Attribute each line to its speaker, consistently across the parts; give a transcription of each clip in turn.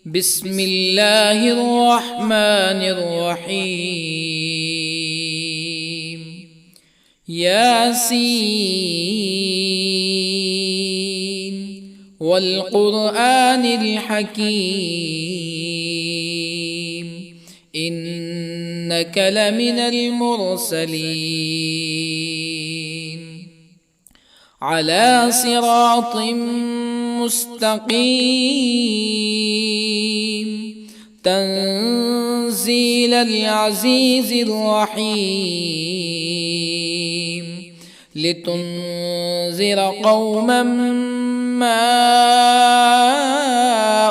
Speaker 1: بسم الله الرحمن الرحيم. ياسين والقرآن الحكيم إنك لمن المرسلين على صراط مستقيم تنزيل العزيز الرحيم لتنذر قوما ما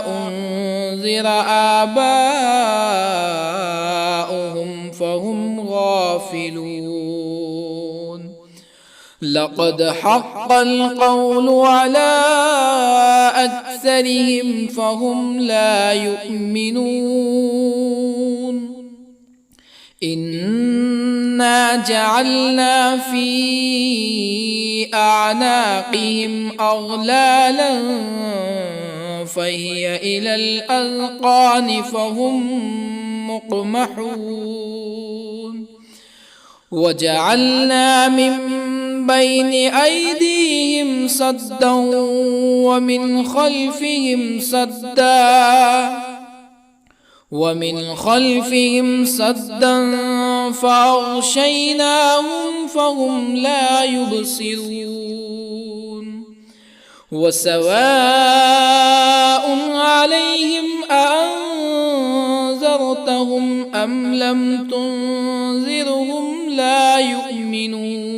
Speaker 1: أنذر آباؤهم فهم غافلون. لقد حق القول على أكثرهم فهم لا يؤمنون. إنا جعلنا في أعناقهم أغلالا فهي إلى الأذقان فهم مقمحون. وجعلنا من بين أيديهم سدا ومن خلفهم سدا فأغشيناهم فهم لا يبصرون. وسواء عليهم أأنذرتهم أم لم تنذرهم لا يؤمنون.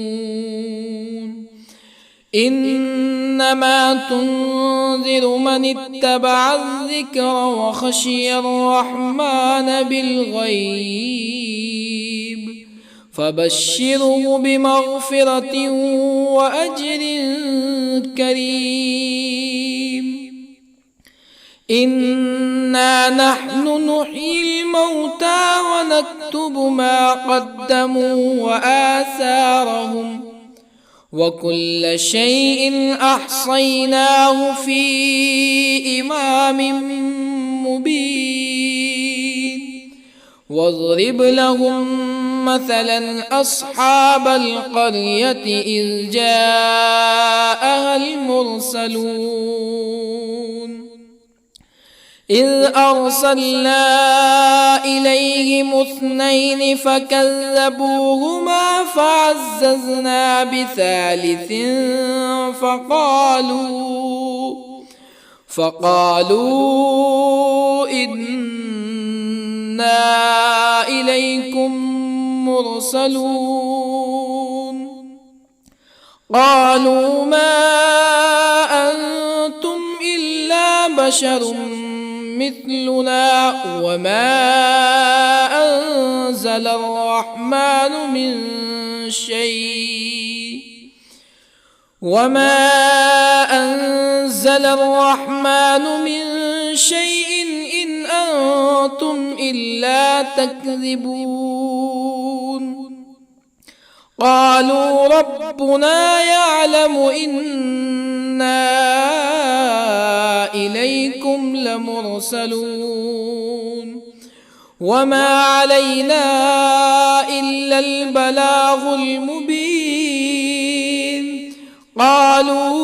Speaker 1: إنما تنذر من اتبع الذكر وخشي الرحمن بالغيب فبشره بمغفرة وأجر كريم. إنا نحن نحيي الموتى ونكتب ما قدموا وآثارهم وكل شيء أحصيناه في إمام مبين. واضرب لهم مثلا أصحاب القرية إذ جاءها المرسلون إذ أرسلنا إليهم اثنين فكذبوهما فعززنا بثالث فقالوا إنا إليكم مرسلون. قالوا ما أنتم إلا بشر مثلنا وما أنزل الرحمن من شيء إن أنتم إلا تكذبون. قالوا ربنا يعلم إنا إليكم لمرسلون وما علينا إلا البلاغ المبين. قالوا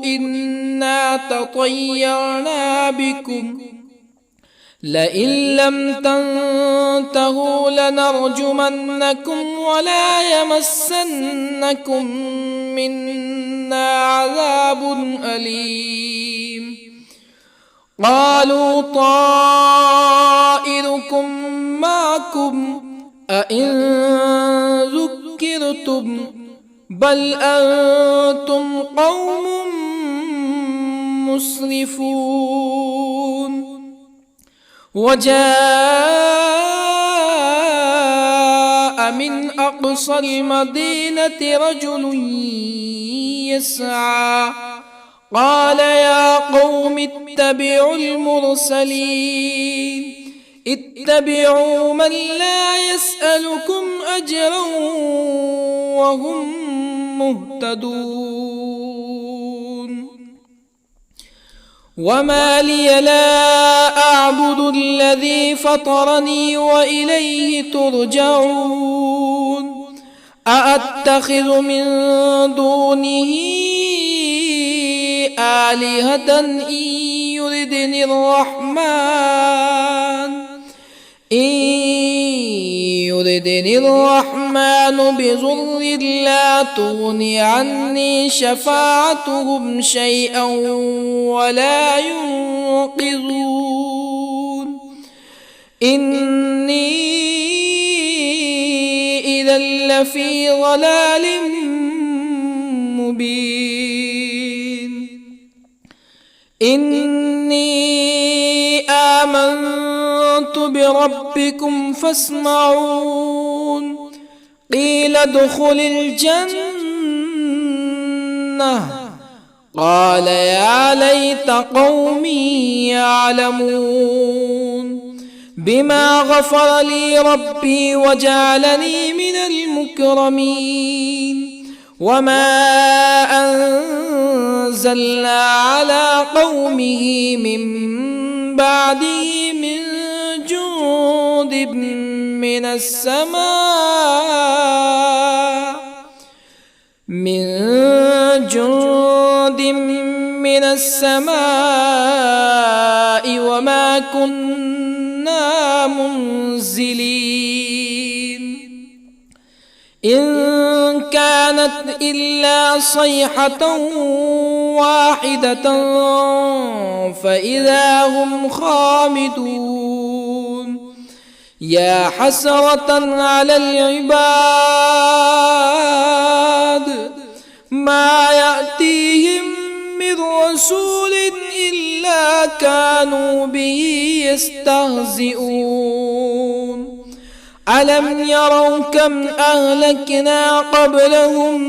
Speaker 1: إنا تطيرنا بكم لئن لم تنتهوا لنرجمنكم ولا يمسنكم منا عذاب أليم. قالوا طائركم معكم أئن ذكرتم بل أنتم قوم مسرفون. وجاء من أقصى المدينة رجل يسعى قال يا قوم اتبعوا المرسلين اتبعوا من لا يسألكم أجرا وهم مهتدون. وما لي لا أعبد الذي فطرني وإليه ترجعون أأتخذ من دونه آلهة يردني الرحمن بضر لا تغن عني شفاعتهم شيئا ولا ينقذون إني إذا لفي ضلال مبين إني آمنت بربكم فاسمعون قيل ادخل الجنة قال يا ليت قومي يعلمون بما غفر لي ربي وجعلني من المكرمين وما أنزلنا على قومه من بعده من جند من السماء وما كنا منزلين إن كانت إلا صيحة واحدة فإذا هم خامدون يا حسرة على العباد ما يأتيهم من رسول إلا كانوا به يستهزئون ألم يروا كم أهلكنا قبلهم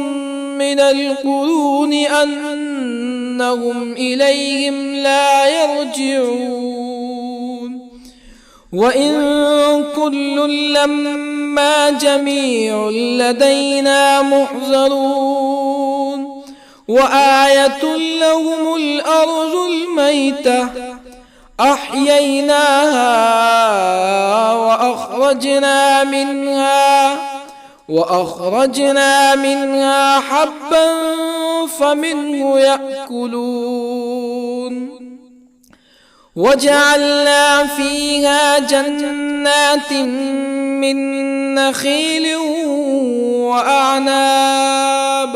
Speaker 1: من القرون أنهم إليهم لا يرجعون وإن كل لما جميع لدينا محضرون وآية لهم الأرض الميتة أحييناها وأخرجنا منها حبا فمنه يأكلون وجعلنا فيها جنات من نخيل وأعناب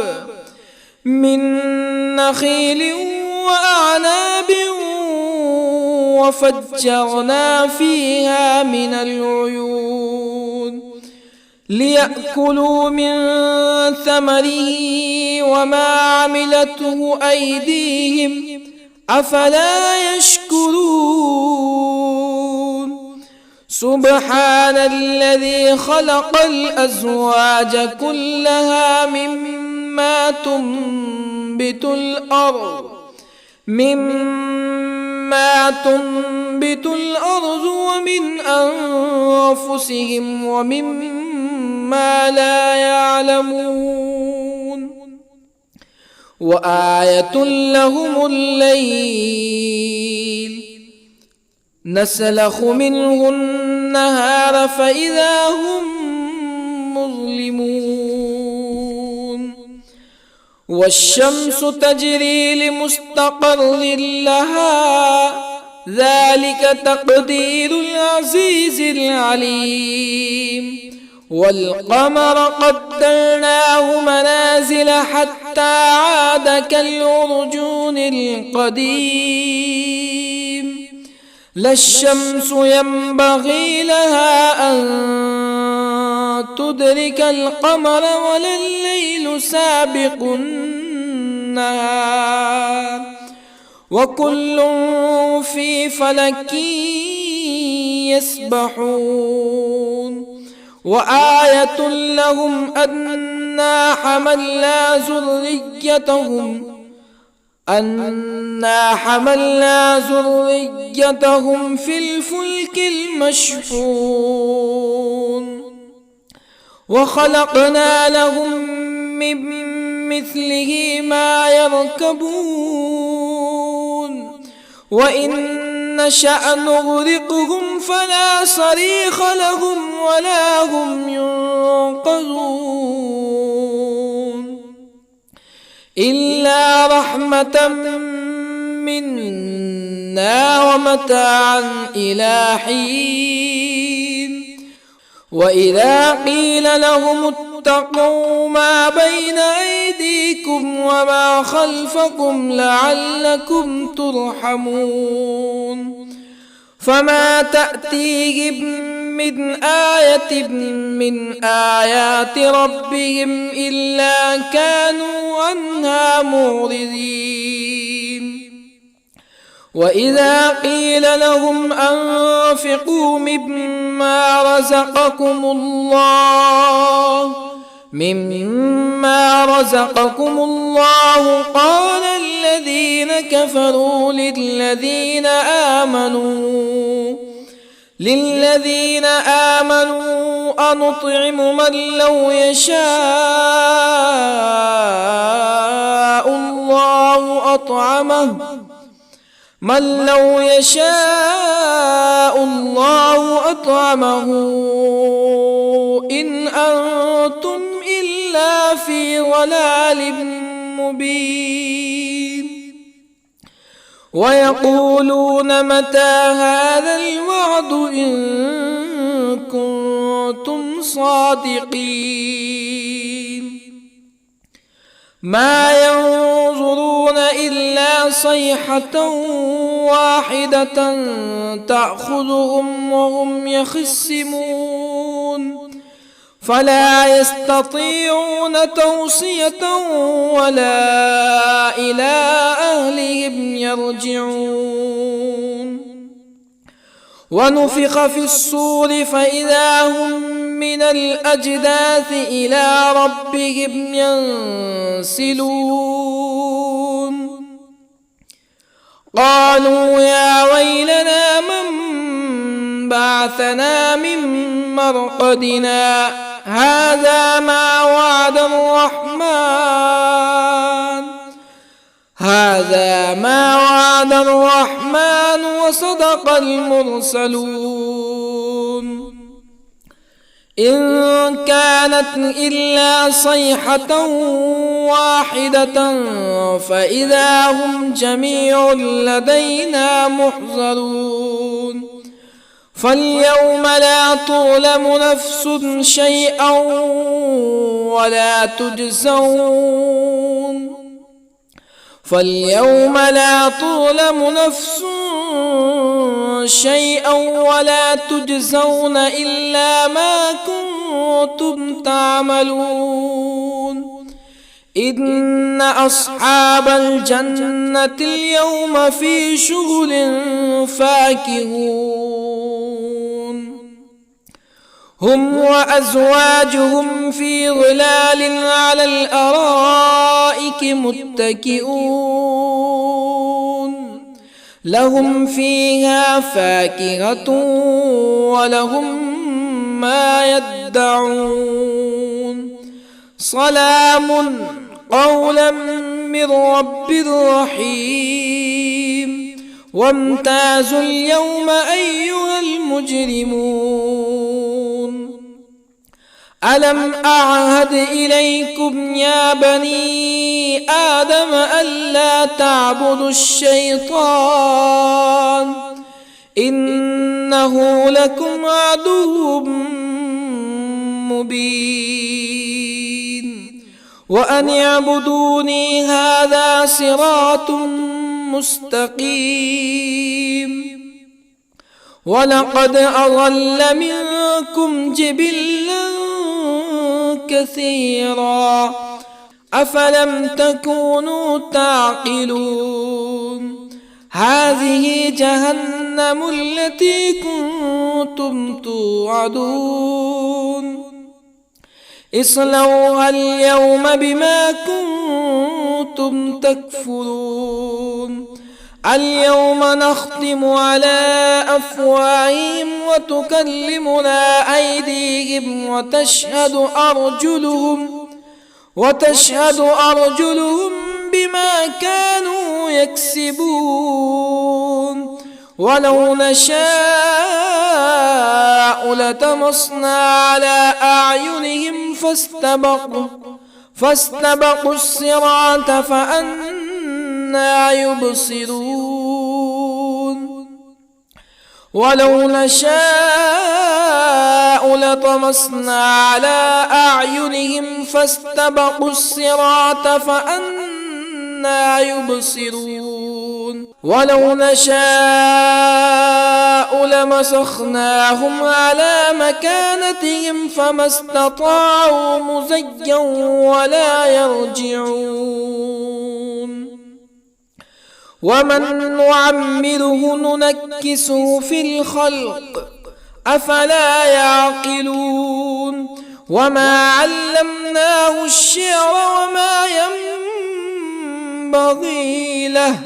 Speaker 1: وفجرنا فيها من العيون ليأكلوا من ثمره وما عملته أيديهم أفلا يشكرون سبحان الذي خلق الأزواج كلها مما تنبت الأرض ومن أنفسهم ومما لا يعلمون وآية لهم الليل نسلخ منه النهار فإذا هم مظلمون والشمس تجري لمستقر لها ذلك تقدير العزيز العليم والقمر قدرناه منازل حتى عاد كالعرجون القديم لا الشمس ينبغي لها أن تدرك القمر ولا الليل سابق النهار وكل في فلك يسبحون وآية لهم أنا حملنا ذريتهم في الفلك المشحون وخلقنا لهم من مثله ما يركبون وإن نشأ نغرقهم فلا صريخ لهم ولا هم ينقذون إلا رحمة منا ومتاعا إلى حين وإذا قيل لهم اتقوا ما بين أيديكم وما خلفكم لعلكم ترحمون فما تأتيهم من آية من آيات ربهم إلا كانوا عنها معرضين وإذا قيل لهم أنفقوا مما رزقكم الله قال الذين كفروا للذين آمنوا أنطعم من لو يشاء الله أطعمه إن أنتم إلا في ضلال مبين ويقولون متى هذا الوعد إن كنتم صادقين ما ينظرون إلا صيحة واحدة تأخذهم وهم يخصمون فلا يستطيعون توصية ولا إلى أهلهم يرجعون ونفخ في الصور فإذا هم من الأجداث إلى ربهم ينسلون قالوا يا ويلنا من بعثنا من مرقدنا هذا ما وعد الرحمن وصدق المرسلون إن كانت إلا صيحة واحدة فإذا هم جميع لدينا محضرون فاليوم لا تظلم نفس شيئا ولا تجزون إلا ما كنتم تعملون إن أصحاب الجنة اليوم في شغل فاكهون هم وأزواجهم في ظلال على الأرائك متكئون لهم فيها فاكهة ولهم ما يدعون سلام قولا من رب رحيم وامتازوا اليوم أيها المجرمون ألم أعهد إليكم يا بني آدم ألا تعبدوا الشيطان إنه لكم عدو مبين وأن اعبدوني هذا صراط مستقيم ولقد أضل منكم جبلا كثيرا أفلم تكونوا تعقلون هذه جهنم التي كنتم توعدون اصلوها اليوم بما كنتم تكفرون اليوم نختم على أفواههم وتكلمنا أيديهم وتشهد أرجلهم بما كانوا يكسبون ولو نشاء لطمسنا على أعينهم فاستبقوا الصراط فأنى يبصرون ولو نشاء لطمسنا على أعينهم فاستبقوا الصراط فأنى يبصرون ولو نشاء لمسخناهم على مكانتهم فما استطاعوا مزيا ولا يرجعون ومن نعمره ننكسه في الخلق أفلا يعقلون وما علمناه الشعر وما ينبغي له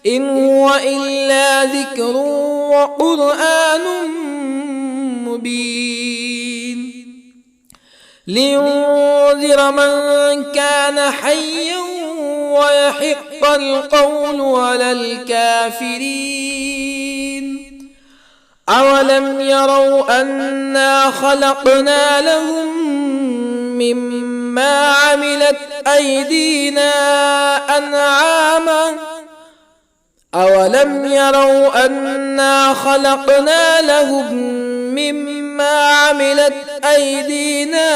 Speaker 1: إن هو إلا ذكر وقرآن مبين لينذر من كان حيا ويحق القول على الكافرين أولم يروا أنا خلقنا لهم مما عملت أيدينا أنعاما أولم يروا أنا خلقنا لهم مما عملت أيدينا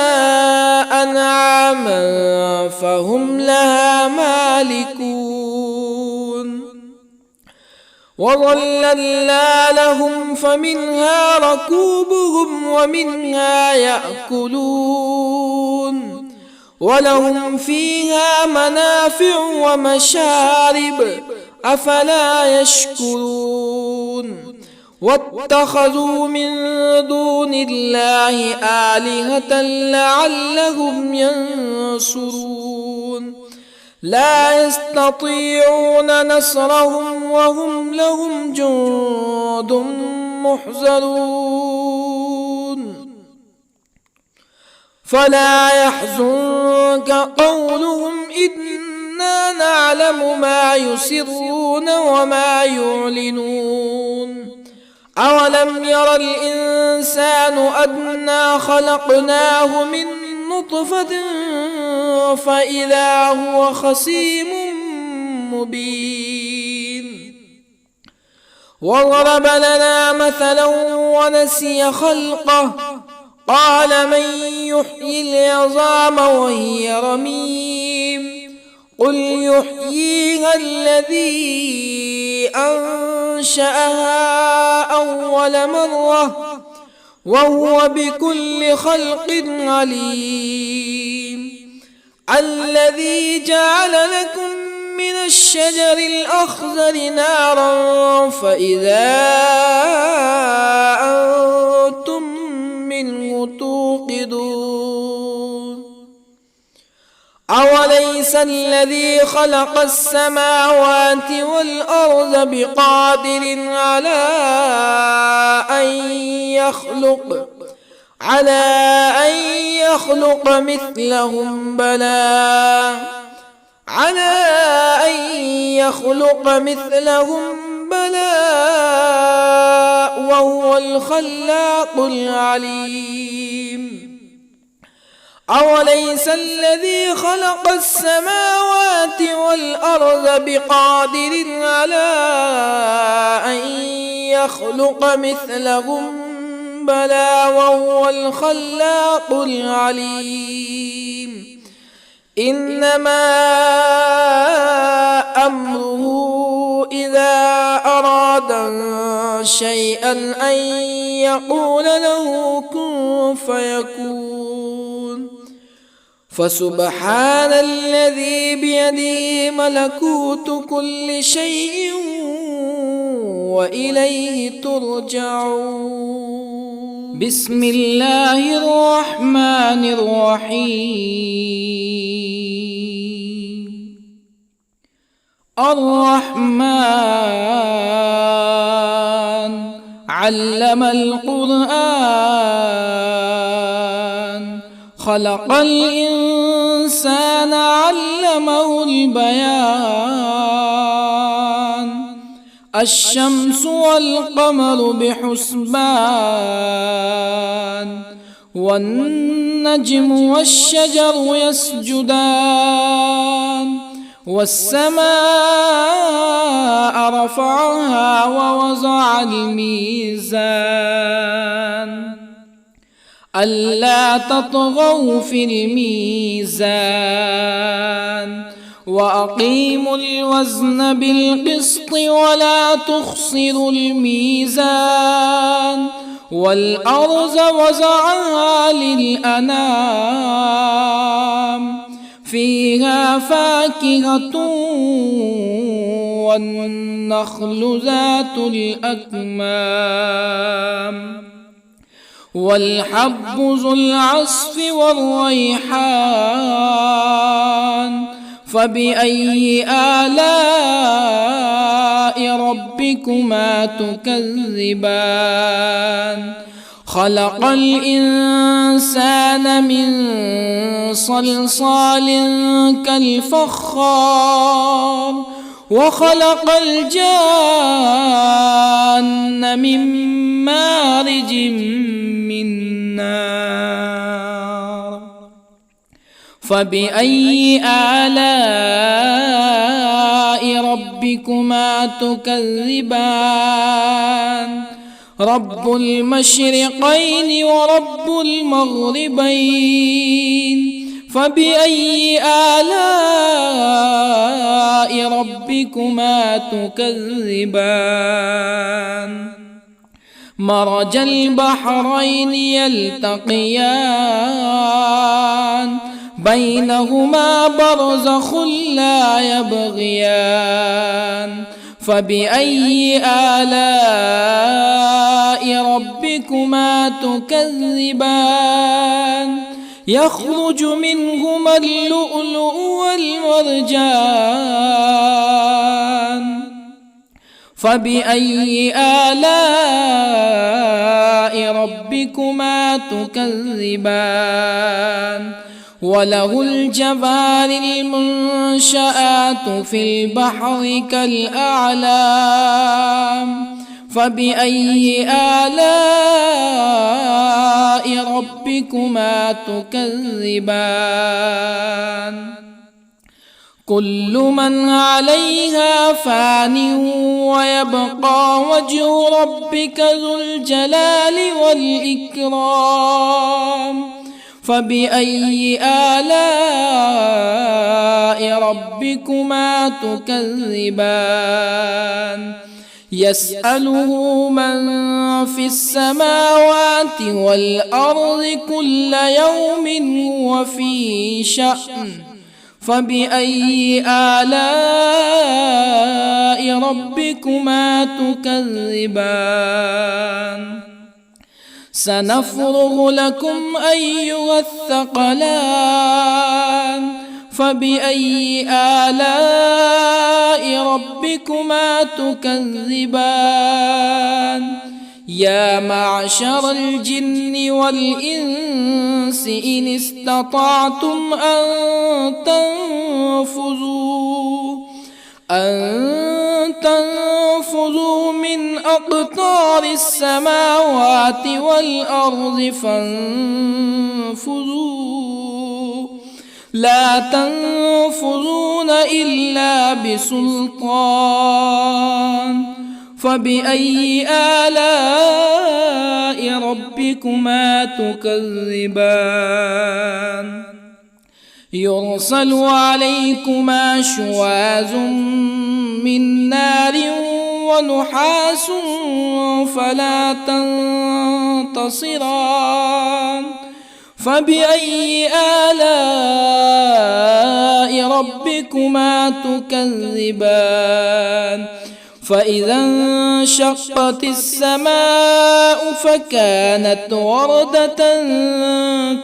Speaker 1: أنعاما فهم لها مالكون وظللنا لهم فمنها ركوبهم ومنها يأكلون ولهم فيها منافع ومشارب أفلا يشكرون واتخذوا من دون الله آلهة لعلهم ينصرون لا يستطيعون نصرهم وهم لهم جند محضرون فلا يحزنك قولهم إنا نعلم ما يسرون وما يعلنون أولم ير الإنسان أنا خلقناه من نطفة فإذا هو خصيم مبين وضرب لنا مثلا ونسي خلقه قال من يحيي العظام وهي رميم قل يحييها الذي أنشأها أول مرة وهو بكل خلق عليم الذي جعل لكم من الشجر الأخضر نارا فإذا أنتم منه توقدون أوليس الذي خلق السماوات والأرض بقادر على أن يخلق مثلهم بلى وهو الخلاق العليم أوليس الذي خلق السماوات والأرض بقادر على أن يخلق مثلهم بلى وهو الخلاق العليم إنما أمره إذا أراد شيئا أن يقول له كن فيكون فسبحان الذي بيده ملكوت كل شيء وإليه ترجعون بسم الله الرحمن الرحيم الرحمن علم القرآن خلق الإنسان الإنسان علمه البيان الشمس والقمر بحسبان والنجم والشجر يسجدان والسماء رفعها ووضع الميزان ألا تطغوا في الميزان وأقيموا الوزن بالقسط ولا تخسروا الميزان والأرض وضعها للأنام فيها فاكهة والنخل ذات الأكمام والحب ذو العصف والريحان فبأي آلاء ربكما تكذبان خلق الإنسان من صلصال كالفخار وخلق الجان من مارج من نار فبأي آلاء ربكما تكذبان رب المشرقين ورب المغربين فبأي آلاء ربكما تكذبان مرج البحرين يلتقيان بينهما برزخ لا يبغيان فبأي آلاء ربكما تكذبان يخرج منهما اللؤلؤ والمرجان فبأي آلاء ربكما تكذبان وله الجوار المنشآت في البحر كالأعلام فبأي آلاء ربكما تكذبان كل من عليها فان ويبقى وجه ربك ذو الجلال والإكرام فبأي آلاء ربكما تكذبان يسأله من في السماوات والأرض كل يوم هو في شأن فبأي آلاء ربكما تكذبان سنفرغ لكم أيها الثقلان فبأي آلاء ربكما تكذبان يا معشر الجن والإنس إن استطعتم أن تنفذوا من أقطار السماوات والأرض فانفذوا لا تنفذون إلا بسلطان فبأي آلاء ربكما تكذبان يرسل عليكما شواظ من نار ونحاس فلا تنتصران فبأي آلاء ربكما تكذبان فإذا انشقت السماء فكانت وردة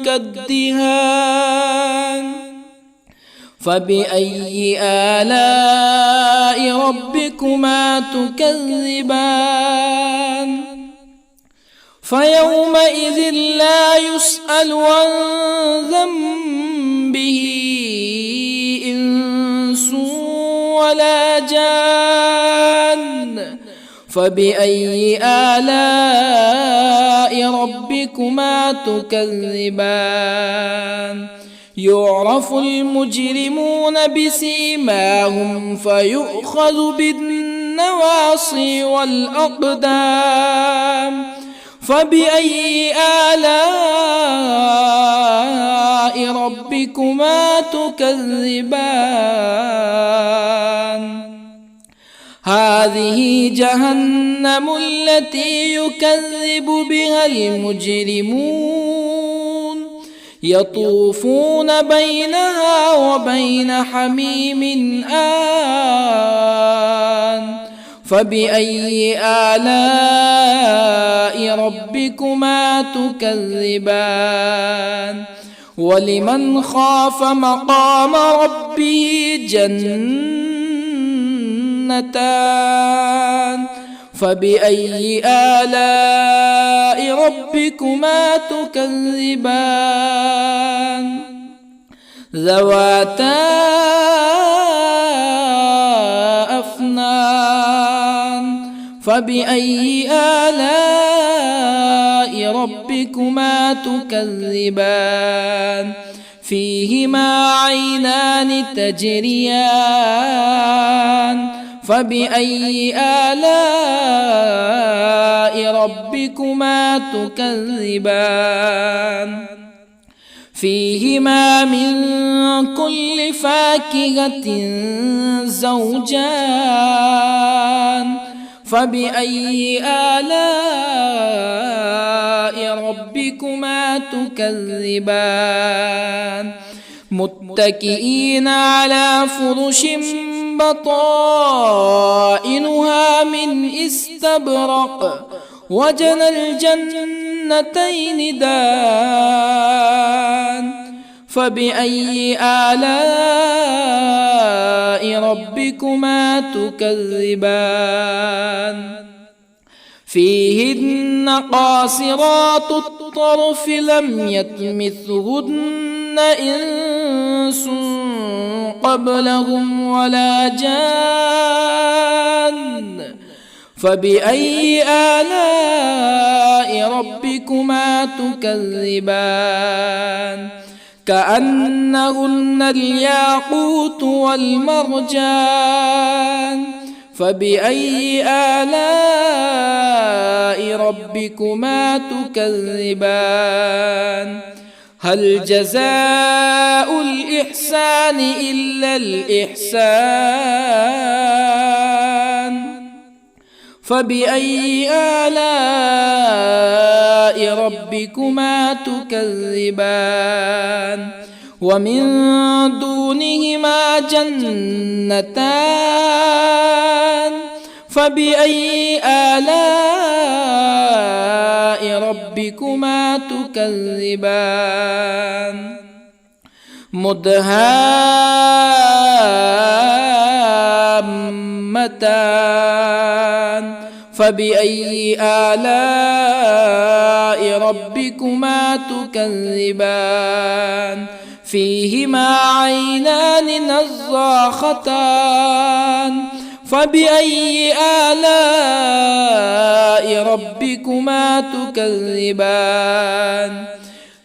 Speaker 1: كالدهان فبأي آلاء ربكما تكذبان فيومئذ لا يسأل عن ذنبه ولا جان فبأي آلاء ربكما تكذبان يعرف المجرمون بسيماهم فيؤخذ بالنواصي والأقدام فبأي آلاء ربكما تكذبان هذه جهنم التي يكذب بها المجرمون يطوفون بينها وبين حميم آن فبأي آلاء ربكما تكذبان ولمن خاف مقام ربه جنتان فبأي آلاء ربكما تكذبان ذواتا أفنان فبأي آلاء ربكما تكذبان فيهما عينان تجريان فبأي آلاء ربكما تكذبان فيهما من كل فاكهة زوجان فبأي آلاء ربكما تكذبان متكئين على فرش بطائنها من استبرق وجنى الجنتين دان فبأي آلاء ربكما تكذبان فيهن قاصرات الطرف لم يطمثهن إنس قبلهم ولا جان فبأي آلاء ربكما تكذبان كأنهن الياقوت والمرجان فبأي آلاء ربكما تكذبان هل جزاء الإحسان إلا الإحسان فبأي آلاء ربكما تكذبان ومن دونهما جنتان فبأي آلاء ربكما تكذبان مدهامتان فبأي آلاء ربكما تكذبان فيهما عينان نضاختان فبأي آلاء ربكما تكذبان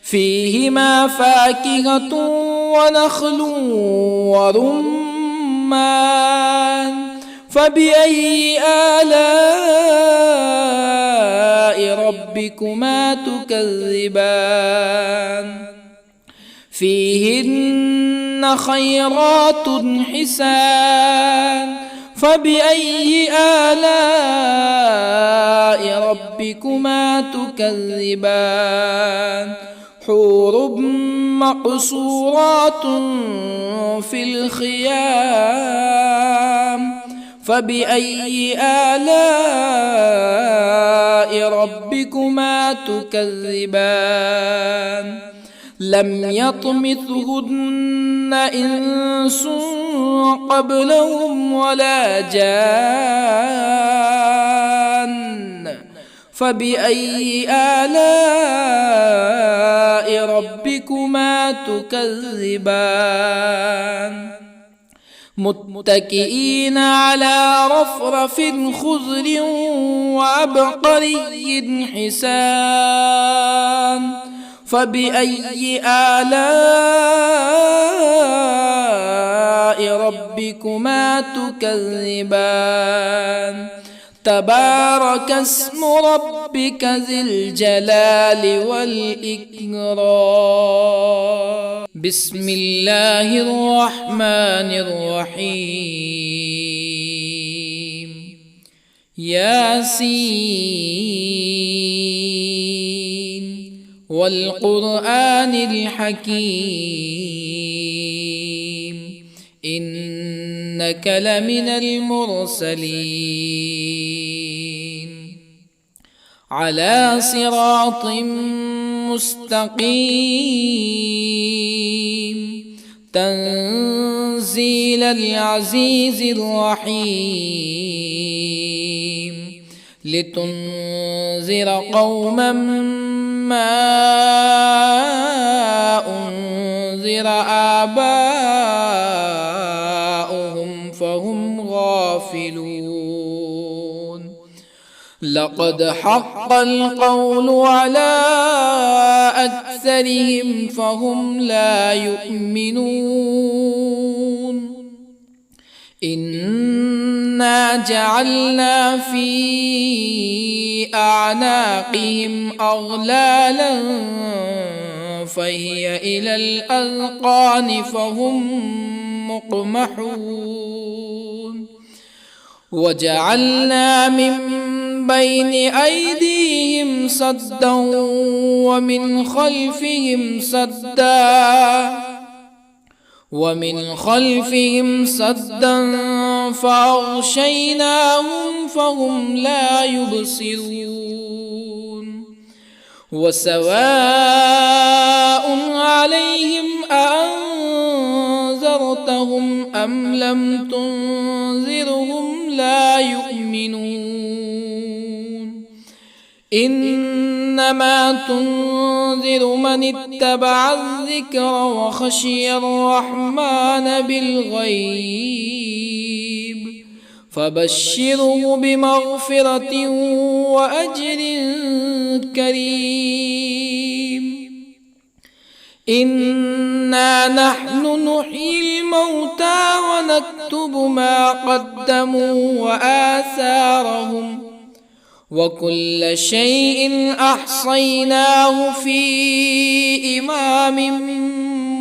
Speaker 1: فيهما فاكهة ونخل ورمان فبأي آلاء ربكما تكذبان فيهن خيرات حسان فبأي آلاء ربكما تكذبان حور مقصورات في الخيام فبأي آلاء ربكما تكذبان لم يطمثهن إنس قبلهم ولا جان فبأي آلاء ربكما تكذبان متكئين على رفرف خضر وعبقري حسان فبأي آلاء ربكما تكذبان تبارك اسم ربك ذي الجلال والإكرام بسم الله الرحمن الرحيم ياسين والقرآن الحكيم إنك لمن المرسلين على صراط مستقيم تنزيل العزيز الرحيم لتنذر قوما ما أنذر آباؤهم فهم غافلون لقد حق القول على أكثرهم فهم لا يؤمنون إنا جعلنا في أعناقهم أغلالا فهي إلى الأذقان فهم مقمحون وجعلنا من بين أيديهم سدا ومن خلفهم سدا فأغشيناهم فهم لا يبصرون وسواء عليهم أأنذرتهم أم لم تنذرهم لا يؤمنون إنما تنذر من اتبع الذكر وخشي الرحمن بالغيب فبشره بمغفرة وأجر كريم إنا نحن نحيي الموتى ونكتب ما قدموا وآثارهم وكل شيء أحصيناه في إمام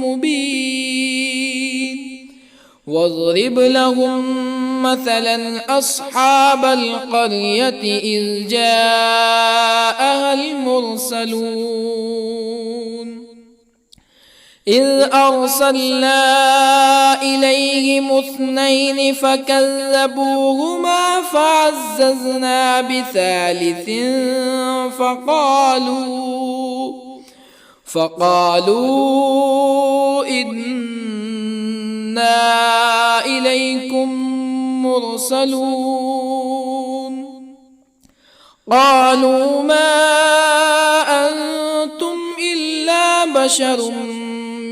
Speaker 1: مبين واضرب لهم مثلا أصحاب القرية إذ جاءها المرسلون إذ أرسلنا إليهم اثنين فكذبوهما فعززنا بثالث فقالوا إنا إليكم مرسلون قالوا ما أنتم إلا بشر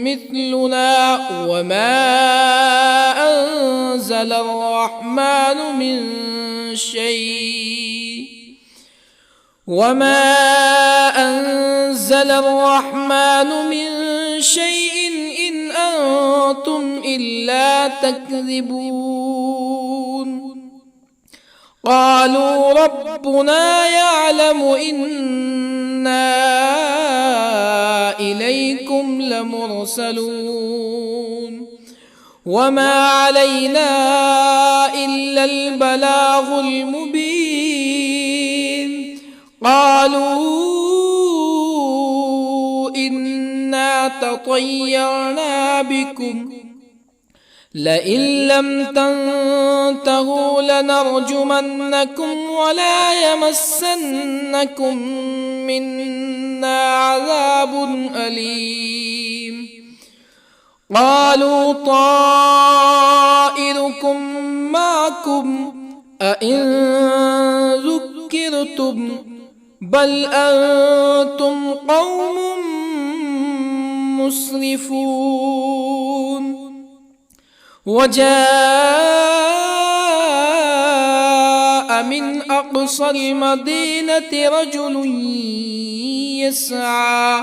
Speaker 1: مثلنا وما أنزل الرحمن من شيء إن أنتم إلا تكذبون قالوا ربنا يعلم إنا إليكم لمرسلون وما علينا إلا البلاغ المبين قالوا إنا تطيرنا بكم لئن لم تنتهوا لنرجمنكم ولا يمسنكم منا عذاب أليم قالوا طائركم معكم أئن ذكرتم بل أنتم قوم مسرفون وجاء من أقصى المدينة رجل يسعى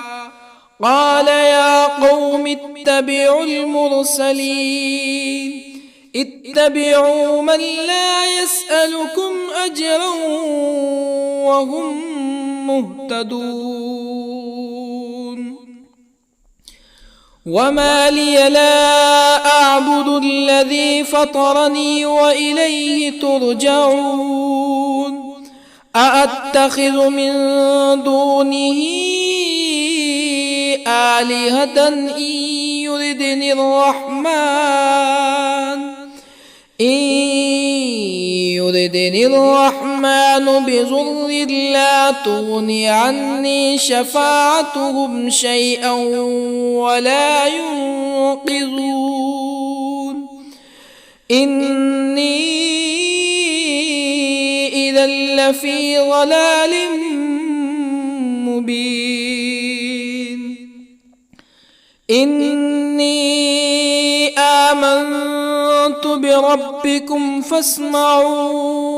Speaker 1: قال يا قوم اتبعوا المرسلين اتبعوا من لا يسألكم أجرا وهم مهتدون وما لي لا أعبد الذي فطرني وإليه ترجعون أأتخذ من دونه آلهة إن يردني الرحمن بضر لا تغني عني شفاعتهم شيئا ولا ينقذون إني إذا لفي ضلال مبين إني آمنت بربكم فاسمعون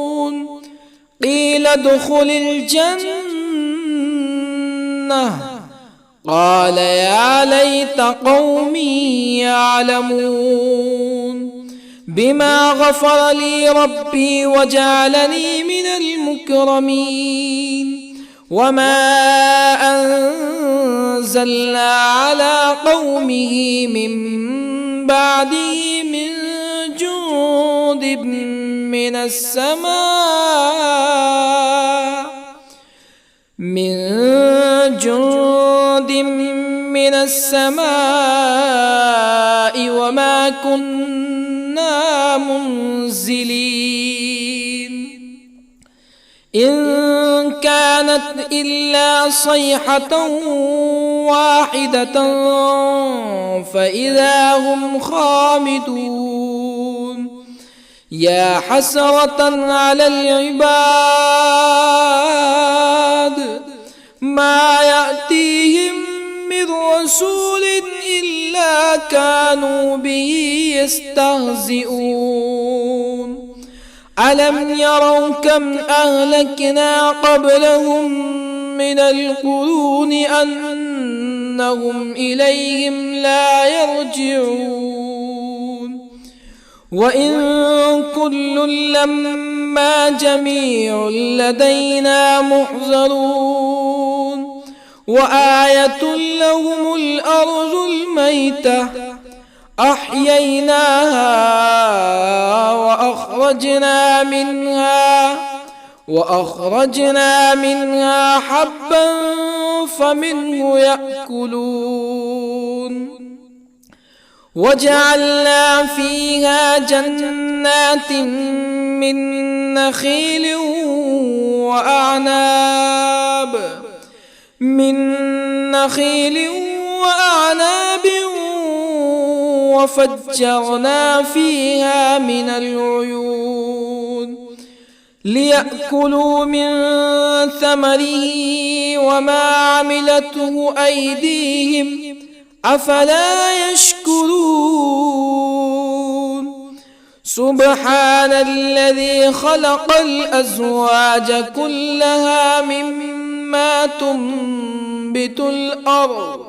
Speaker 1: قيل ادخل الجنة قال يا ليت قومي يعلمون بما غفر لي ربي وجعلني من المكرمين وما أنزلنا على قومه من بعده من جند من السماء وما كنا منزلين إن كانت إلا صيحة واحدة فإذا هم خامدون يا حسرة على العباد ما يأتيهم من رسول إلا كانوا به يستهزئون ألم يروا كم أهلكنا قبلهم من القرون أنهم إليهم لا يرجعون وإن كل لما جميع لدينا محضرون وآية لهم الأرض الميتة أحييناها وأخرجنا منها حبا فمنه يأكلون وجعلنا فيها جنات من نخيل وأعناب وفجرنا فيها من العيون ليأكلوا من ثمره وما عملته أيديهم أفلا يشكرون سبحان الذي خلق الأزواج كلها مما تنبت الأرض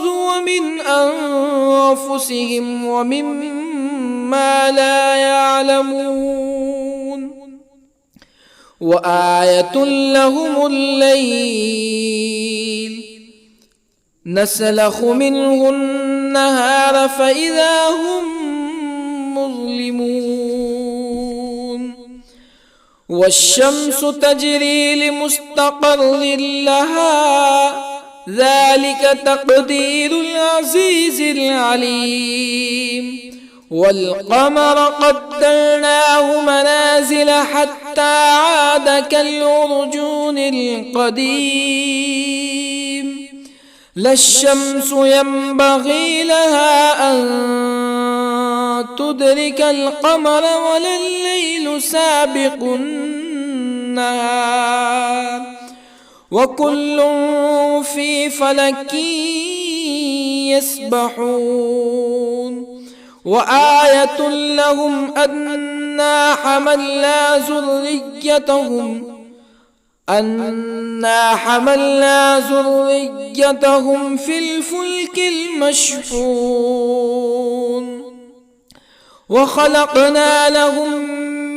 Speaker 1: ومن أنفسهم ومما لا يعلمون وآية لهم الليل نسلخ منه النهار فإذا هم مظلمون والشمس تجري لمستقر لها ذلك تقدير العزيز العليم والقمر قدرناه منازل حتى عاد كالعرجون القديم لا الشمس ينبغي لها أن تدرك القمر ولا الليل سابق النهار وكل في فلك يسبحون وآية لهم أنا حملنا ذريتهم في الفلك المشحون وخلقنا لهم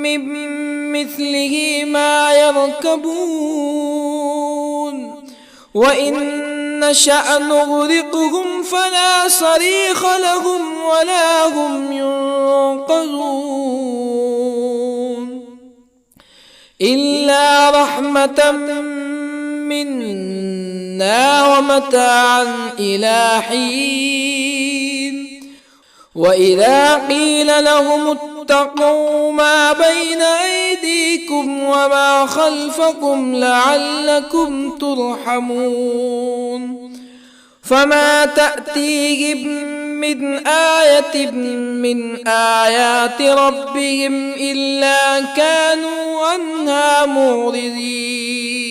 Speaker 1: من مثله ما يركبون وإن نشأ نغرقهم فلا صريخ لهم ولا هم ينقذون إلا رحمة منا ومتاعا إلى حين وإذا قيل لهم اتقوا ما بين أيديكم وما خلفكم لعلكم ترحمون فما تأتيهم من آية من آيات ربهم إلا كانوا عنها معرضين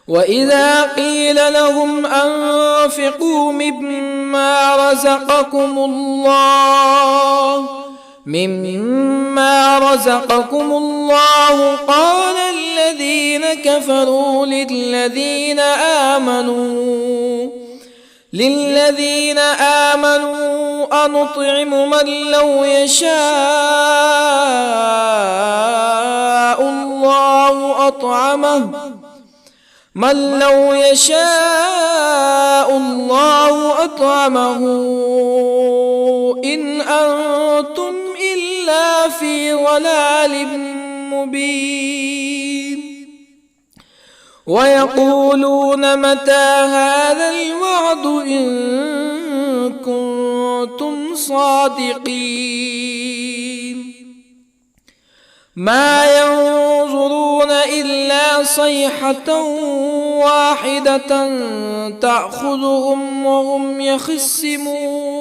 Speaker 1: وإذا قيل لهم أنفقوا مما رزقكم الله قال الذين كفروا للذين آمنوا أنطعم من لو يشاء الله أطعمه إن أنتم إلا في ضلال مبين ويقولون متى هذا الوعد إن كنتم صادقين ما ينظرون إلا صيحة واحدة تأخذهم وهم يخصمون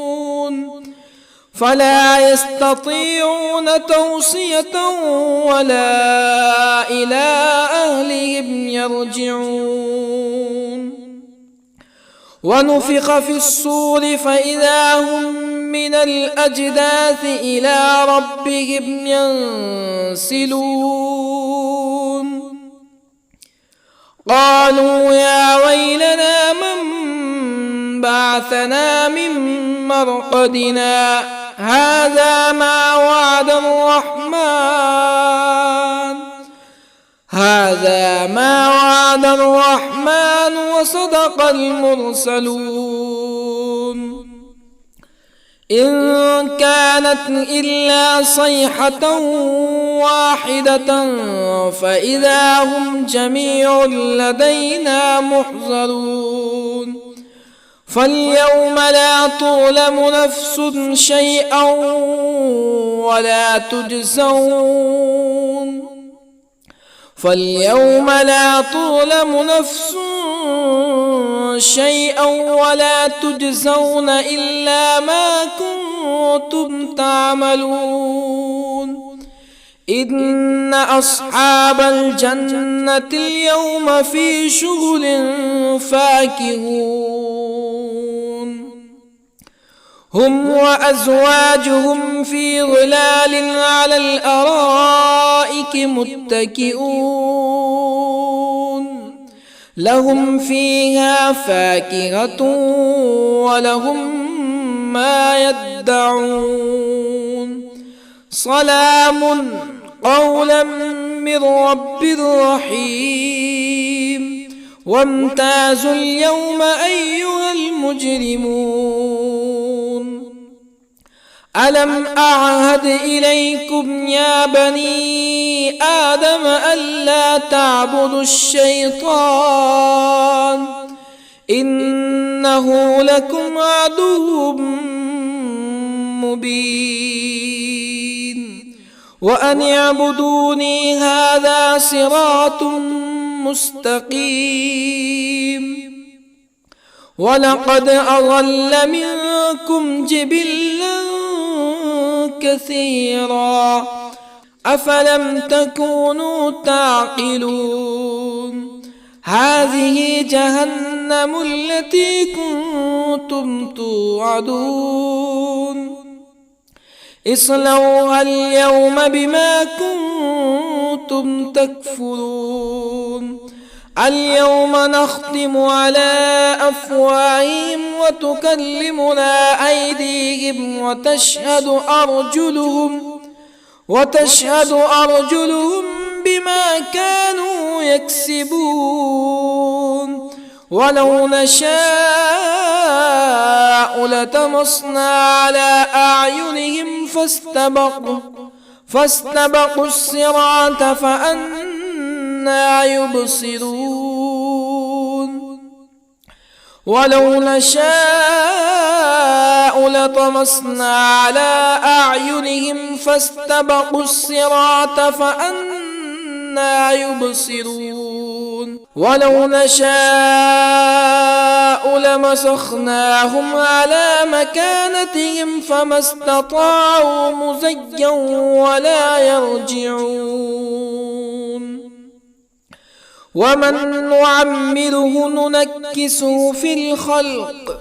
Speaker 1: فلا يستطيعون توصية ولا إلى أهلهم يرجعون ونفخ في الصور فإذا هم من الأجداث إلى ربهم ينسلون قالوا يا ويلنا من بعثنا من مرقدنا هذا ما وعد الرحمن وصدق المرسلون إن كانت إلا صيحة واحدة فإذا هم جميع لدينا محضرون فاليوم لا تظلم نفس شيئا ولا تجزون إلا ما كنتم تعملون إن أصحاب الجنة اليوم في شغل فاكهون هم وأزواجهم في ظلال على الأرائك متكئون لهم فيها فاكهة ولهم ما يدعون سلام قولا من رب رحيم وامتازوا اليوم أيها المجرمون ألم أعهد إليكم يا بني آدم ألا تعبدوا الشيطان إنه لكم عدو مبين وأن اعبدوني هذا صراط مستقيم ولقد أضل منكم جبلا كثيرا أفلم تكونوا تعقلون هذه جهنم التي كنتم كنتم توعدون اصلوها اليوم بما كنتم تكفرون اليوم نختم على أفواههم وتكلمنا أيديهم وتشهد أرجلهم بما كانوا يكسبون ولو نشاء لطمسنا على أعينهم فاستبقوا الصراط فأنى يبصرون ولو نشاء لطمسنا على أعينهم فاستبقوا الصراط فأنى يبصرون ولو نشاء لمسخناهم على مكانتهم فما استطاعوا مزيا ولا يرجعون ومن نعمره ننكسه في الخلق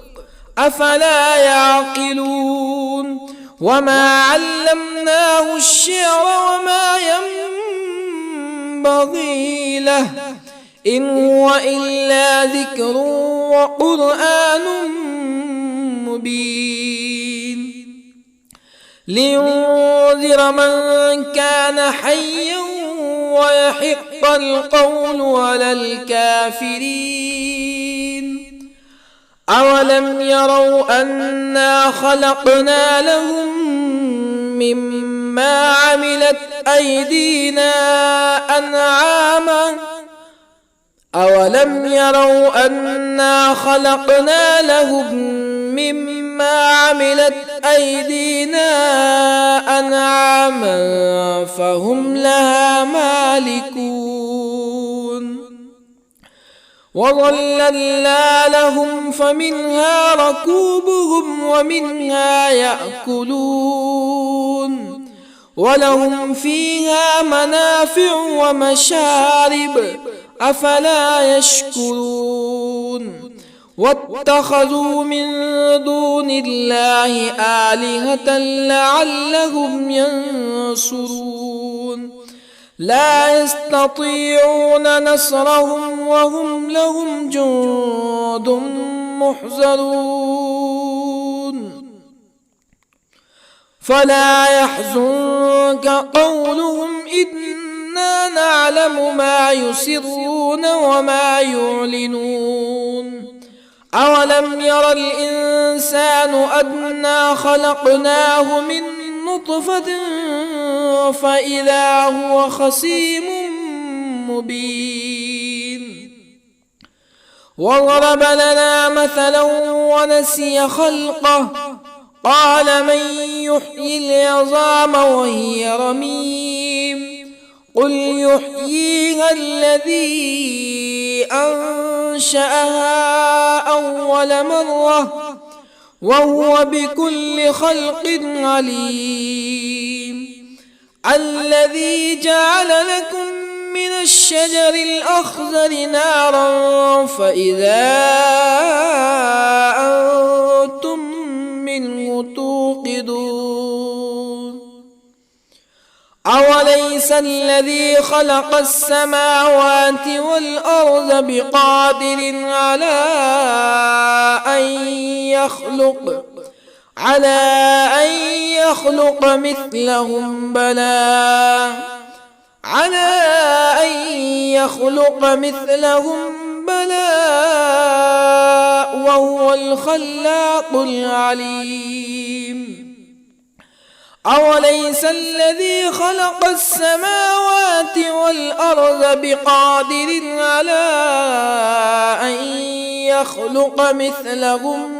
Speaker 1: أفلا يعقلون وما علمناه الشعر وما ينبغي له إن هو إلا ذكر وقرآن مبين لينذر من كان حيا ويحق القول على الكافرين أولم يروا أنا خلقنا لهم مما عملت أيدينا أنعاما أولم يروا أنا خلقنا لهم مما عملت أيدينا أنعاما فهم لها مالكون وظللنا لهم فمنها ركوبهم ومنها يأكلون ولهم فيها منافع ومشارب أفلا يشكرون واتخذوا من دون الله آلهة لعلهم ينصرون لا يستطيعون نصرهم وهم لهم جند محضرون فلا يحزنك قولهم إنا نعلم ما يسرون وما يعلنون أولم ير الإنسان أنا خلقناه من نطفة فإذا هو خصيم مبين وضرب لنا مثلا ونسي خلقه قال من يحيي العظام وهي رميم قل يحييها الذي أنشأها أول مرة وهو بكل خلق عليم الذي جعل لكم من الشجر الأخضر نارا فإذا أنتم منه توقدون أوليس الذي خلق السماوات والأرض بقادر على أن يخلق مثلهم بلى وهو الخلاق العليم أوليس الذي خلق السماوات والأرض بقادر على أن يخلق مثلهم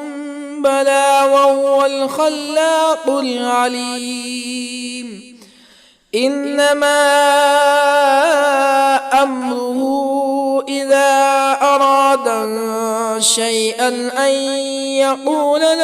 Speaker 1: بلى وهو الخلاق العليم إنما أمره إذا أراد شيئا أن يقول له